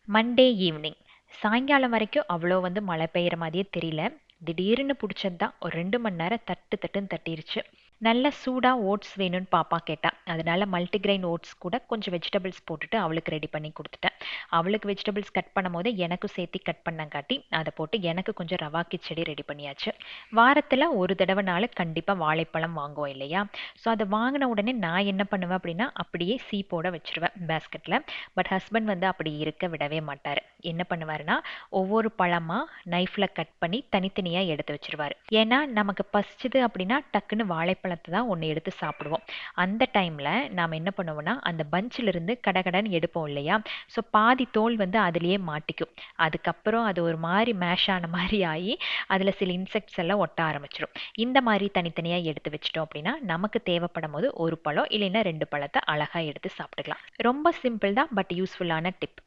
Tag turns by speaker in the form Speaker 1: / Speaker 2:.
Speaker 1: Monday evening சாயங்காலம் வரைக்கும் அவ்வளோ மழை பெய்கிற மாதிரியே தெரியல. திடீர்னு பிடிச்சது தான், ஒரு 2 மணி நேரம் தட்டு தட்டுன்னு தட்டிருச்சு. நல்ல சூடாக ஓட்ஸ் வேணும்னு பாப்பா கேட்டா, அதனால மல்டிகிரெயின் ஓட்ஸ் கூட கொஞ்சம் வெஜிடபிள்ஸ் போட்டுட்டு அவளுக்கு ரெடி பண்ணி கொடுத்துட்டேன். அவளுக்கு வெஜிடபிள்ஸ் கட் பண்ணும் போது எனக்கும் சேர்த்து கட் பண்ணங்காட்டி அதை போட்டு எனக்கு கொஞ்சம் ரவா கிச்சடி ரெடி பண்ணியாச்சு. வாரத்தில் ஒரு தடவைனால கண்டிப்பாக வாழைப்பழம் வாங்குவோம் இல்லையா? ஸோ அதை வாங்கின உடனே நான் என்ன பண்ணுவேன் அப்படின்னா அப்படியே சீப்போட வச்சிருவேன் பேஸ்கெட்டில். பட் ஹஸ்பண்ட் அப்படி இருக்க விடவே மாட்டார். என்ன பண்ணுவாருன்னா ஒவ்வொரு பழமாக நைஃப்பில் கட் பண்ணி தனித்தனியாக எடுத்து வச்சிருவாரு. ஏன்னா நமக்கு பசிச்சுது அப்படின்னா டக்குன்னு வாழைப்பழத்தை தான் ஒன்று எடுத்து சாப்பிடுவோம். அந்த டைமில் நாம் என்ன பண்ணுவோம்னா அந்த பஞ்சிலிருந்து கடகடன்னு எடுப்போம் இல்லையா? ஸோ பாதி தோல் அதுலேயே மாட்டிக்கும். அதுக்கப்புறம் அது ஒரு மாதிரி மேஷ் ஆன மாதிரி ஆகி அதில் சில இன்செக்ட்ஸ் எல்லாம் ஒட்ட ஆரம்பிச்சிடும். இந்த மாதிரி தனித்தனியாக எடுத்து வச்சிட்டோம் அப்படின்னா நமக்கு தேவைப்படும் போது ஒரு பழம் இல்லைன்னா 2 பழத்தை அழகாக எடுத்து சாப்பிட்டுக்கலாம். ரொம்ப சிம்பிள் தான், பட் யூஸ்ஃபுல்லான டிப்.